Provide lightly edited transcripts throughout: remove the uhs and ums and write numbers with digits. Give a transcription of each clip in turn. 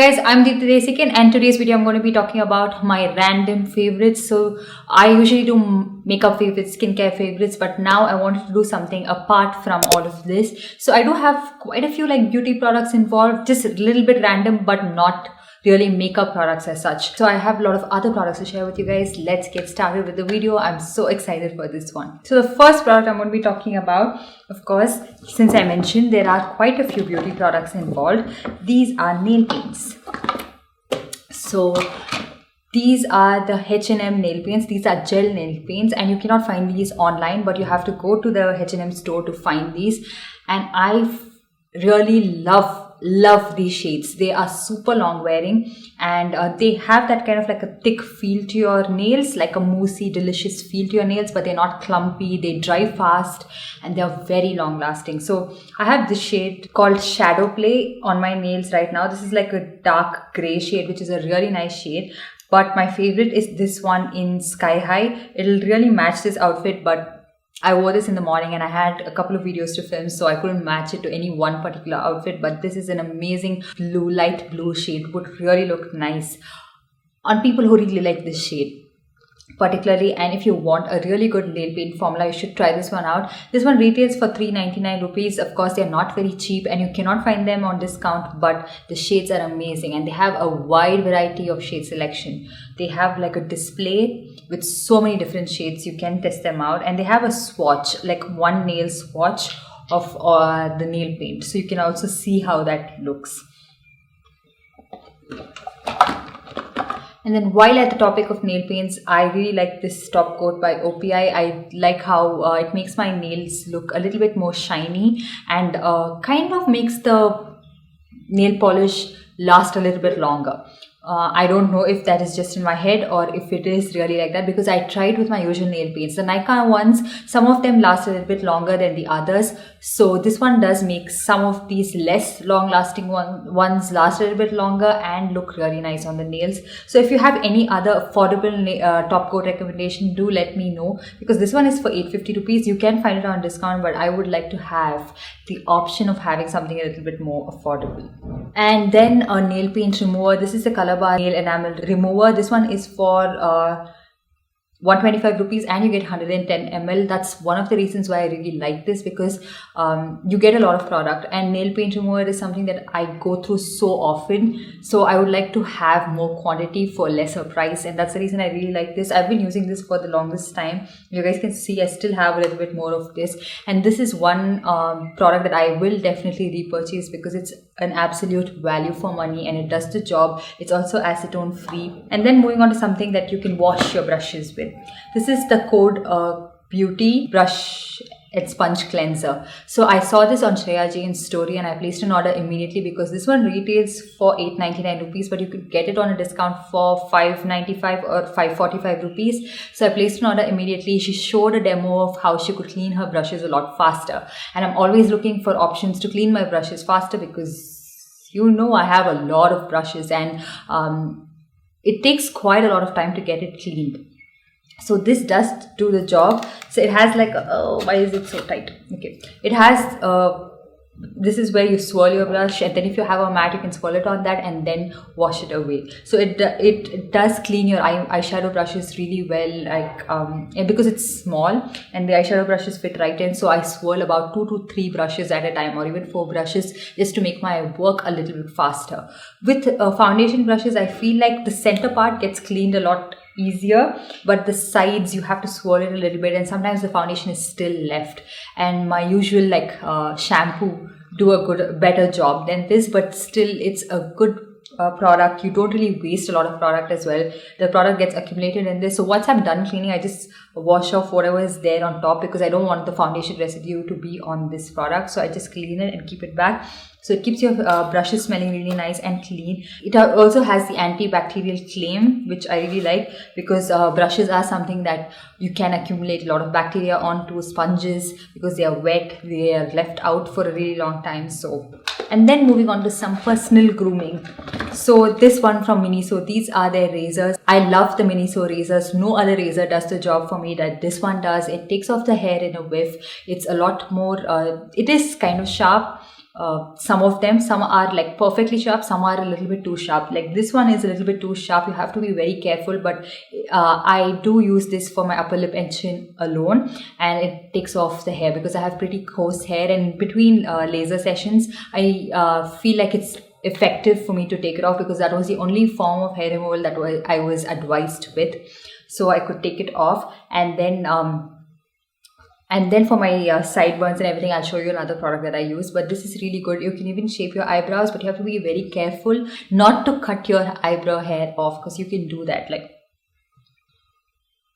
guys, I'm Deepthi Desikan and today's video I'm going to be talking about my random favorites. So I usually do makeup favorites, skincare favorites, but now I wanted to do something apart from all of this. So I do have quite a few like beauty products involved, just a little bit random but not really makeup products as such. So I have a lot of other products to share with you guys. Let's get started with the video. I'm so excited for this one. So the first product I'm going to be talking about, of course, since I mentioned there are quite a few beauty products involved, these are nail paints. So these are the H&M nail paints. These are gel nail paints and you cannot find these online, but you have to go to the H&M store to find these. And I really love these shades. They are super long wearing and they have that kind of like a thick feel to your nails, like a moussey delicious feel to your nails, but they're not clumpy, they dry fast and they're very long lasting. So I have this shade called Shadow Play on my nails right now. This is like a dark gray shade, which is a really nice shade, but my favorite is this one in Sky High. It'll really match this outfit, but I wore this in the morning and I had a couple of videos to film, so I couldn't match it to any one particular outfit. But this is an amazing blue, light blue shade, would really look nice on people who really like this shade particularly. And if you want a really good nail paint formula, you should try this one out. This one retails for 399 rupees. Of course, they're not very cheap and you cannot find them on discount, but the shades are amazing and they have a wide variety of shade selection. They have like a display with so many different shades. You can test them out, and they have a swatch, like one nail swatch of the nail paint, so you can also see how that looks. And then while at the topic of nail paints, I really like this top coat by OPI. I like how it makes my nails look a little bit more shiny and kind of makes the nail polish last a little bit longer. I don't know if that is just in my head or if it is really like that, because I tried with my usual nail paints. The Nykaa ones, some of them last a little bit longer than the others. So this one does make some of these less long lasting ones last a little bit longer and look really nice on the nails. So if you have any other affordable top coat recommendation, do let me know, because this one is for 850 rupees. You can find it on discount, but I would like to have the option of having something a little bit more affordable. And then a nail paint remover. This is the Calabar nail enamel remover. This one is for 125 rupees and you get 110 ml. That's one of the reasons why I really like this, because you get a lot of product, and nail paint remover is something that I go through so often, so I would like to have more quantity for lesser price, and that's the reason I really like this. I've been using this for the longest time. You guys can see I still have a little bit more of this, and this is one product that I will definitely repurchase because it's an absolute value for money and it does the job. It's also acetone free. And then moving on to something that you can wash your brushes with. This is the Code Beauty Brush and Sponge Cleanser. So I saw this on Shreya Jain's story and I placed an order immediately, because this one retails for 899 rupees, but you could get it on a discount for 595 or 545 rupees. So I placed an order immediately. She showed a demo of how she could clean her brushes a lot faster. And I'm always looking for options to clean my brushes faster, because you know I have a lot of brushes and it takes quite a lot of time to get it cleaned. So this does do the job. So it has like, oh, why is it so tight? Okay, it has this is where you swirl your brush, and then if you have a mat, you can swirl it on that and then wash it away. So it does clean your eyeshadow brushes really well, like and because it's small and the eyeshadow brushes fit right in, so I swirl about 2 to 3 brushes at a time, or even 4 brushes, just to make my work a little bit faster. With foundation brushes, I feel like the center part gets cleaned a lot easier, but the sides you have to swirl it a little bit, and sometimes the foundation is still left, and my usual like shampoo do a better job than this, but still it's a good product. You don't really waste a lot of product as well. The product gets accumulated in this, so once I'm done cleaning, I just wash off whatever is there on top, because I don't want the foundation residue to be on this product. So I just clean it and keep it back. So it keeps your brushes smelling really nice and clean. It also has the antibacterial claim, which I really like, because brushes are something that you can accumulate a lot of bacteria onto. Sponges, because they are wet, they are left out for a really long time. So, and then moving on to some personal grooming. So this one from Miniso, these are their razors. I love the Miniso razors. No other razor does the job for me that this one does. It takes off the hair in a whiff. It's a lot more, it is kind of sharp, Some of them, some are like perfectly sharp, some are a little bit too sharp. Like this one is a little bit too sharp. You have to be very careful, but I do use this for my upper lip and chin alone, and it takes off the hair because I have pretty coarse hair, and between laser sessions I feel like it's effective for me to take it off because that was the only form of hair removal that I was advised with, so I could take it off. And then for my sideburns and everything, I'll show you another product that I use. But this is really good. You can even shape your eyebrows, but you have to be very careful not to cut your eyebrow hair off, because you can do that. Like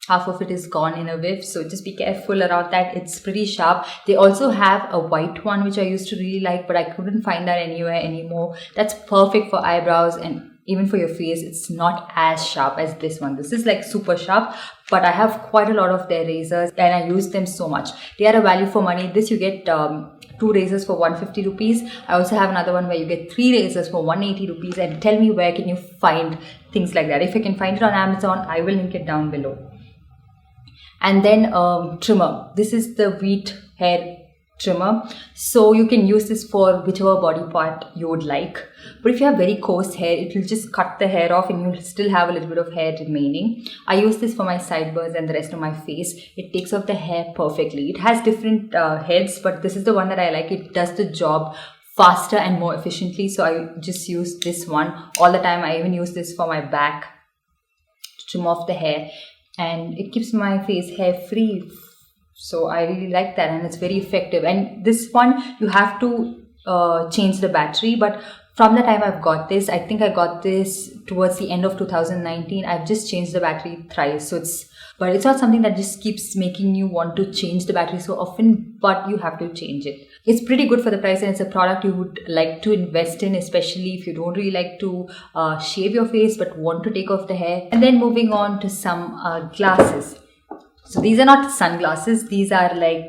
half of it is gone in a whiff. So just be careful around that. It's pretty sharp. They also have a white one, which I used to really like, but I couldn't find that anywhere anymore. That's perfect for eyebrows and even for your face. It's not as sharp as this one. This is like super sharp, but I have quite a lot of their razors and I use them so much. They are a value for money. This you get 2 razors for 150 rupees. I also have another one where you get 3 razors for 180 rupees. And tell me, where can you find things like that? If you can find it on Amazon, I will link it down below. And then trimmer. This is the wheat hair trimmer. So you can use this for whichever body part you would like. But if you have very coarse hair, it will just cut the hair off and you'll still have a little bit of hair remaining. I use this for my sideburns and the rest of my face. It takes off the hair perfectly. It has different heads, but this is the one that I like. It does the job faster and more efficiently. So I just use this one all the time. I even use this for my back to trim off the hair. And it keeps my face hair free. So I really like that, and it's very effective. And this one, you have to change the battery, but from the time I've got this, I think I got this towards the end of 2019. I've just changed the battery thrice. But it's not something that just keeps making you want to change the battery so often, but you have to change it. It's pretty good for the price, and it's a product you would like to invest in, especially if you don't really like to shave your face but want to take off the hair. And then moving on to some glasses. So these are not sunglasses. These are like,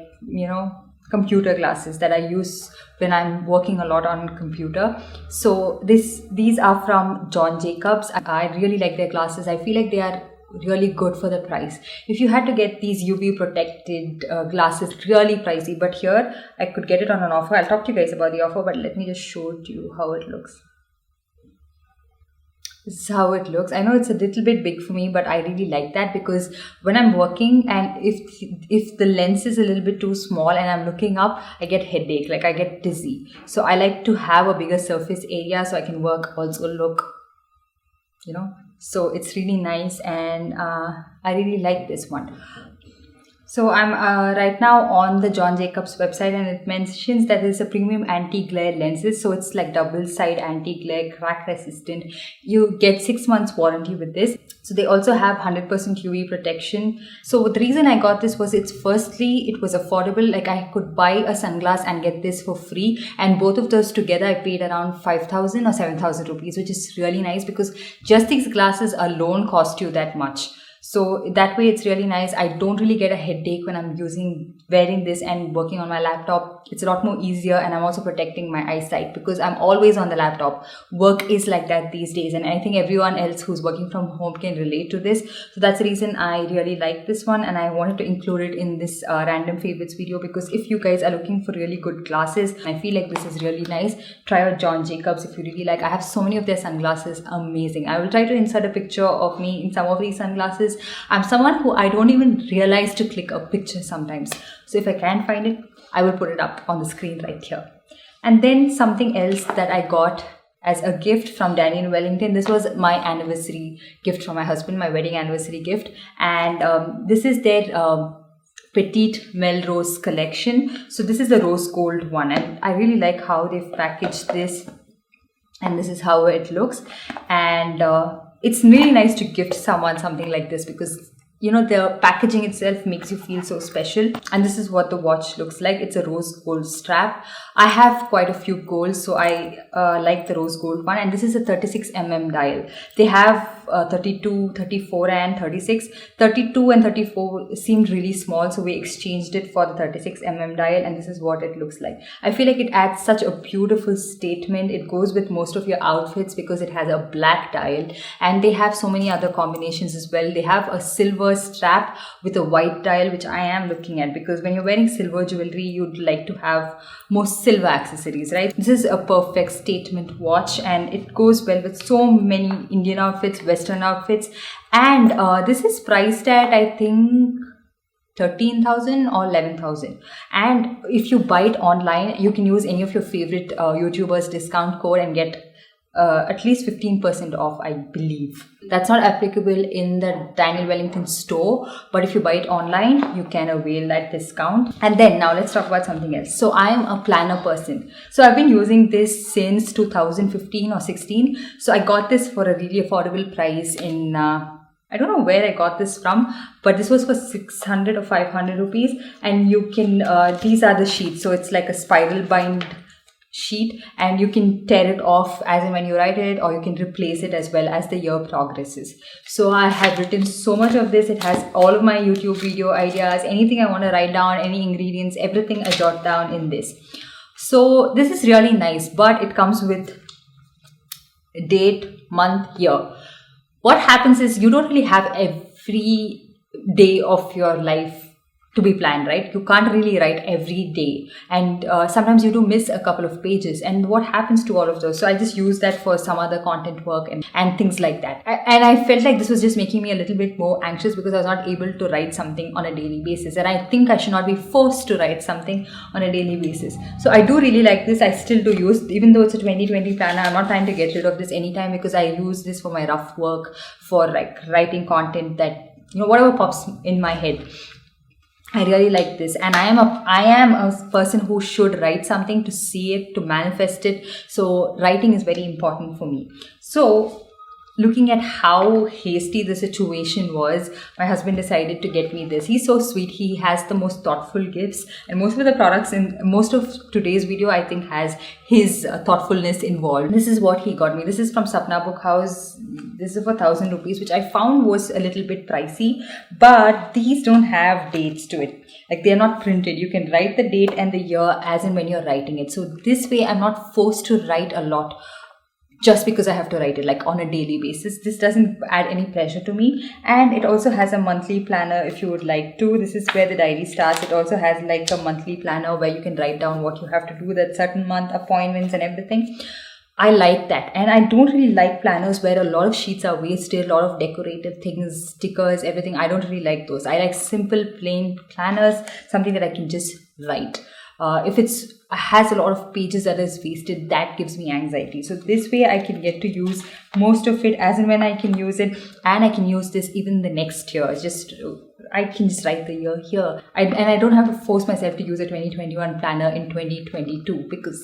computer glasses that I use when I'm working a lot on computer. So these are from John Jacobs. I really like their glasses. I feel like they are really good for the price. If you had to get these UV protected glasses, really pricey, but here I could get it on an offer. I'll talk to you guys about the offer, but let me just show you how it looks. This is how it looks. I know it's a little bit big for me, but I really like that because when I'm working and if the lens is a little bit too small and I'm looking up, I get headache, like I get dizzy. So I like to have a bigger surface area so I can work, also look, so it's really nice, and I really like this one. So I'm right now on the John Jacobs website, and it mentions that it's a premium anti-glare lenses. So it's like double side anti-glare, crack resistant. You get 6 months warranty with this. So they also have 100% UV protection. So the reason I got this was it was affordable. Like I could buy a sunglass and get this for free. And both of those together, I paid around 5,000 or 7,000 rupees, which is really nice because just these glasses alone cost you that much. So that way it's really nice. I don't really get a headache when I'm wearing this and working on my laptop. It's a lot more easier, and I'm also protecting my eyesight because I'm always on the laptop. Work is like that these days, and I think everyone else who's working from home can relate to this. So that's the reason I really like this one, and I wanted to include it in this random favorites video because if you guys are looking for really good glasses, I feel like this is really nice. Try out John Jacobs if you really like. I have so many of their sunglasses, amazing. I will try to insert a picture of me in some of these sunglasses. I'm someone who I don't even realize to click a picture sometimes. So if I can find it, I will put it up on the screen right here. And then something else that I got as a gift from Daniel Wellington. This was my anniversary gift from my husband, my wedding anniversary gift. And this is their Petite Melrose collection. So this is the rose gold one. And I really like how they've packaged this. And this is how it looks. And it's really nice to gift someone something like this because the packaging itself makes you feel so special. And this is what the watch looks like. It's a rose gold strap. I have quite a few golds, so I like the rose gold one. And this is a 36mm dial. They have 32, 34 and 36. 32 and 34 seemed really small, so we exchanged it for the 36mm dial, and this is what it looks like. I feel like it adds such a beautiful statement. It goes with most of your outfits because it has a black dial, and they have so many other combinations as well. They have a silver silver strap with a white dial, which I am looking at, because when you're wearing silver jewelry, you'd like to have more silver accessories, right? This is a perfect statement watch, and it goes well with so many Indian outfits, Western outfits. And this is priced at, I think, 13,000 or 11,000. And if you buy it online, you can use any of your favorite YouTubers discount code and get at least 15% off, I believe. That's not applicable in the Daniel Wellington store, but if you buy it online, you can avail that discount. And then now let's talk about something else. So I am a planner person. So I've been using this since 2015 or 16. So I got this for a really affordable price in I don't know where I got this from, but this was for 600 or 500 rupees. And you can, these are the sheets. So it's like a spiral bind sheet, and you can tear it off as and when you write it, or you can replace it as well as the year progresses. So I have written so much of this. It has all of my YouTube video ideas, anything I want to write down, any ingredients, everything I jot down in this. So this is really nice, but it comes with date, month, year. What happens is you don't really have every day of your life to be planned, right? You can't really write every day, and sometimes you do miss a couple of pages, and what happens to all of those? So I just use that for some other content work and things like that. And I felt like this was just making me a little bit more anxious because I was not able to write something on a daily basis, and I think I should not be forced to write something on a daily basis. So I do really like this. I still do use, even though it's a 2020 planner, I'm not trying to get rid of this anytime, because I use this for my rough work, for like writing content that, you know, whatever pops in my head. I really like this, and I am a person who should write something to see it, to manifest it. So writing is very important for me. So looking at how hasty the situation was, my husband decided to get me this. He's so sweet. He has the most thoughtful gifts, and most of the products in most of today's video, I think, has his thoughtfulness involved. This is what he got me. This is from Sapna Book House. This is for 1,000 rupees, which I found was a little bit pricey, but these don't have dates to it. Like, they're not printed. You can write the date and the year as and when you're writing it. So this way, I'm not forced to write a lot just because I have to write it like on a daily basis. This doesn't add any pressure to me. And it also has a monthly planner if you would like to. This is where the diary starts. It also has like a monthly planner where you can write down what you have to do that certain month, appointments and everything. I like that. And I don't really like planners where a lot of sheets are wasted, a lot of decorative things, stickers, everything. I don't really like those. I like simple, plain planners, something that I can just write. If it has a lot of pages that is wasted, that gives me anxiety. So this way I can get to use most of it as and when I can use it, and I can use this even the next year. I can just write the year here. And I don't have to force myself to use a 2021 planner in 2022 because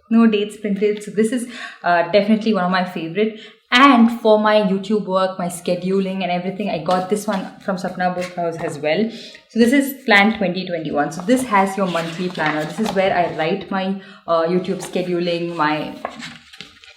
no dates printed. So this is definitely one of my favorite. And for my YouTube work, my scheduling and everything, I got this one from Sapna Book House as well. So this is Plan 2021. So this has your monthly planner. This is where I write my YouTube scheduling,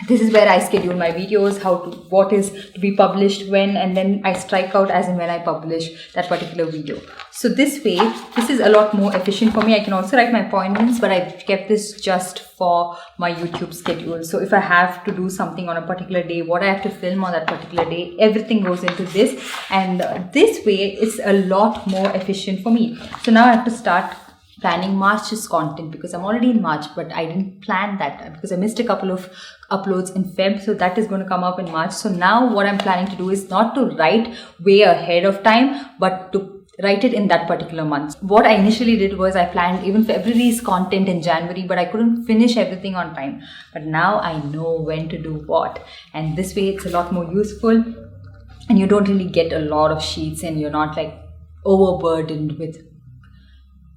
this is where I schedule my videos, what is to be published when, and then I strike out as and when I publish that particular video. So this way, this is a lot more efficient for me. I can also write my appointments, but I've kept this just for my YouTube schedule. So if I have to do something on a particular day, what I have to film on that particular day, everything goes into this. And this way, it's a lot more efficient for me. So now I have to start planning March's content because I'm already in March, but I didn't plan that because I missed a couple of uploads in Feb. So that is going to come up in March. So now what I'm planning to do is not to write way ahead of time, but to write it in that particular month. What I initially did was I planned even February's content in January, but I couldn't finish everything on time. But now I know when to do what. And this way it's a lot more useful and you don't really get a lot of sheets and you're not like overburdened with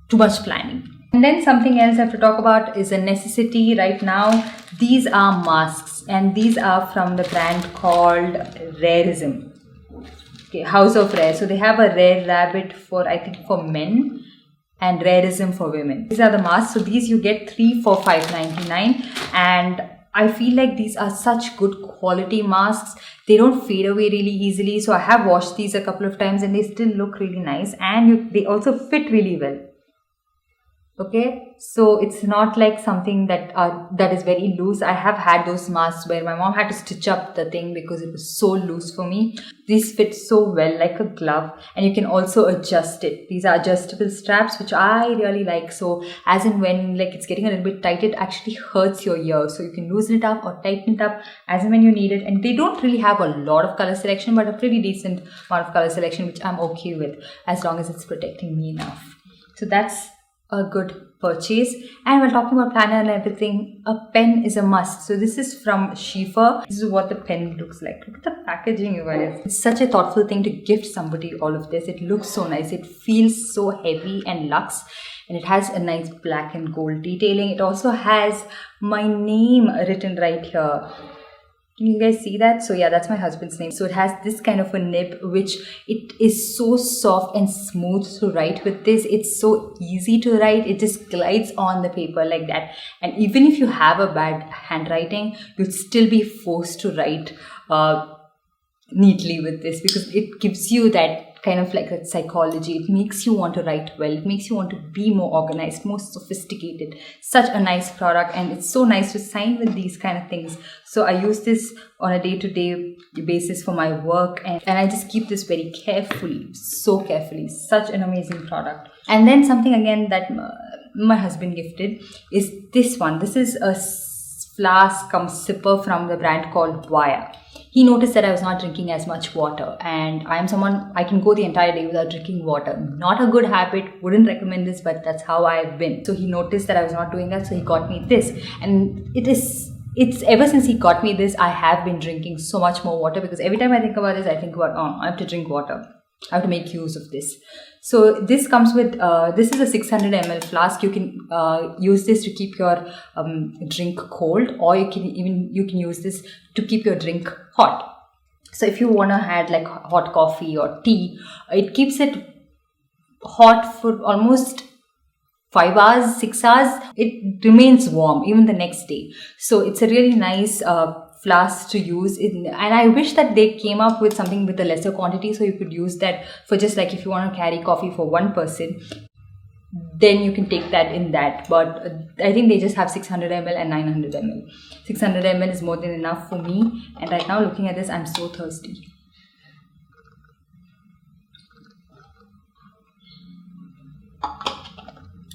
too much planning. And then something else I have to talk about is a necessity right now. These are masks and these are from the brand called Rareism. Okay, House of Rare. So they have a Rare Rabbit for men and Rareism for women. These are the masks. So these you get 3 for $5.99, and I feel like these are such good quality masks. They don't fade away really easily. So I have washed these a couple of times and they still look really nice, and they also fit really well. Okay, so it's not like something that is very loose. I have had those masks where my mom had to stitch up the thing because it was so loose for me. These fit so well like a glove, and you can also adjust it. These are adjustable straps, which I really like. So as and when like it's getting a little bit tight, it actually hurts your ear. So you can loosen it up or tighten it up as and when you need it. And they don't really have a lot of color selection, but a pretty decent amount of color selection, which I'm okay with as long as it's protecting me enough. So that's a good purchase. And while talking about planner and everything, a pen is a must. So this is from Schiefer. This is what the pen looks like. Look at the packaging, you guys. It's such a thoughtful thing to gift somebody all of this. It looks so nice. It feels so heavy and luxe, and it has a nice black and gold detailing. It also has my name written right here. Can you guys see that? So yeah, that's my husband's name. So it has this kind of a nib, which it is so soft and smooth to write with this. It's so easy to write. It just glides on the paper like that. And even if you have a bad handwriting, you'll still be forced to write neatly with this, because it gives you that kind of like that psychology. It makes you want to write well. It makes you want to be more organized, more sophisticated. Such a nice product, and it's so nice to sign with these kind of things. So I use this on a day-to-day basis for my work, and I just keep this very carefully, so carefully. Such an amazing product. And then something again that my husband gifted is this one. This is a flask cum sipper from the brand called Wire. He noticed that I was not drinking as much water, and I am someone, I can go the entire day without drinking water. Not a good habit, wouldn't recommend this, but that's how I've been. So he noticed that I was not doing that, so he got me this. And it's ever since he got me this, I have been drinking so much more water, because every time I think about this, I think about, I have to drink water. I have to make use of this. So this comes with, this is a 600 ml flask. You can use this to keep your drink cold, or you can use this to keep your drink hot. So if you want to add like hot coffee or tea, it keeps it hot for almost 5 hours, 6 hours. It remains warm even the next day. So it's a really nice flask to use and I wish that they came up with something with a lesser quantity, so you could use that for just like if you want to carry coffee for one person, then you can take that in that. But I think they just have 600 ml and 900 ml. 600 ml is more than enough for me, and right now looking at this, I'm so thirsty.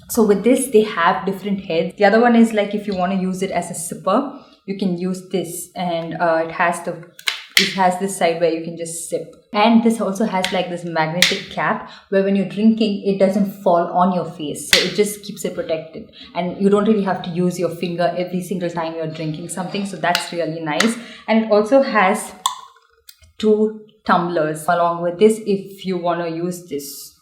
So with this, they have different heads. The other one is like if you want to use it as a sipper, you can use this, and it has this side where you can just sip. And this also has like this magnetic cap where when you're drinking, it doesn't fall on your face. So it just keeps it protected. And you don't really have to use your finger every single time you're drinking something. So that's really nice. And it also has 2 tumblers along with this if you want to use this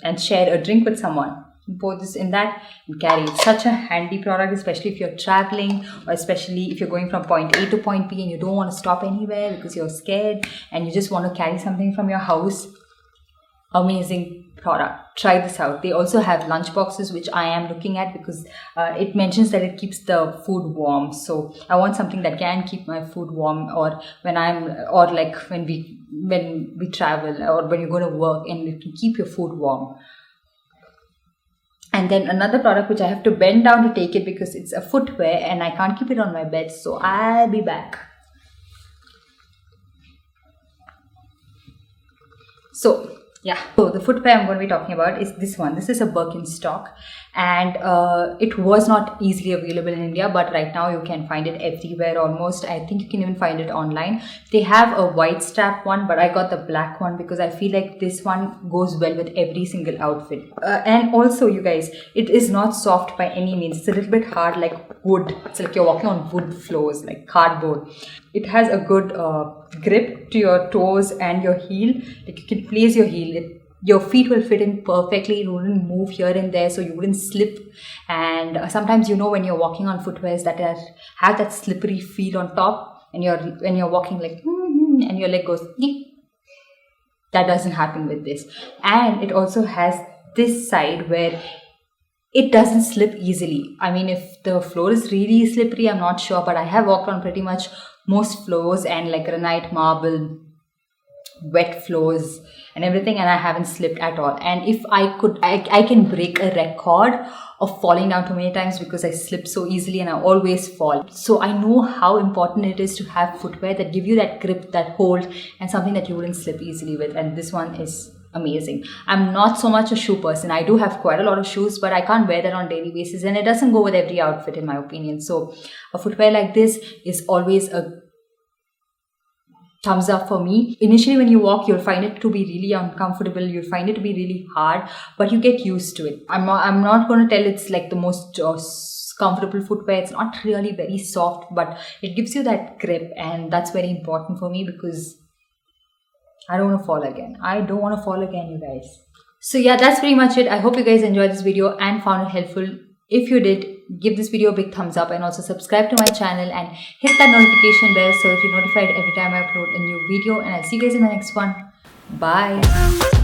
and share a drink with someone. Pour this in that and carry. It's such a handy product, especially if you're traveling, or especially if you're going from point A to point B and you don't want to stop anywhere because you're scared and you just want to carry something from your house. Amazing product. Try this out. They also have lunch boxes, which I am looking at because it mentions that it keeps the food warm. So I want something that can keep my food warm, or when we travel, or when you go to work, and it can keep your food warm. And then another product which I have to bend down to take it because it's a footwear and I can't keep it on my bed. So I'll be back. So the footwear I'm going to be talking about is this one. This is a Birkenstock, and it was not easily available in India, but right now you can find it everywhere almost. I think you can even find it online. They have a white strap one, but I got the black one because I feel like this one goes well with every single outfit. And also, you guys, it is not soft by any means. It's a little bit hard like wood. It's like you're walking on wood floors, like cardboard. It has a good grip to your toes and your heel. Like you can place your heel. Your feet will fit in perfectly. It wouldn't move here and there, so you wouldn't slip. And sometimes, when you're walking on footwears that have that slippery feel on top, and when you're walking like and your leg goes, that doesn't happen with this. And it also has this side where it doesn't slip easily. I mean, if the floor is really slippery, I'm not sure, but I have walked on pretty much most floors, and like granite, marble, wet floors and everything, and I haven't slipped at all. And if I could, I can break a record of falling down too many times because I slip so easily and I always fall. So I know how important it is to have footwear that give you that grip, that hold, and something that you wouldn't slip easily with. And this one is amazing. I'm not so much a shoe person. I do have quite a lot of shoes, but I can't wear that on daily basis, and it doesn't go with every outfit in my opinion. So a footwear like this is always a thumbs up for me. Initially when you walk, you'll find it to be really uncomfortable, you'll find it to be really hard, but you get used to it. I'm not going to tell it's like the most comfortable footwear. It's not really very soft, but it gives you that grip, and that's very important for me because I don't want to fall again. I don't want to fall again, you guys. So yeah, that's pretty much it. I hope you guys enjoyed this video and found it helpful. If you did, give this video a big thumbs up, and also subscribe to my channel and hit that notification bell so that you're notified every time I upload a new video. And I'll see you guys in my next one. Bye.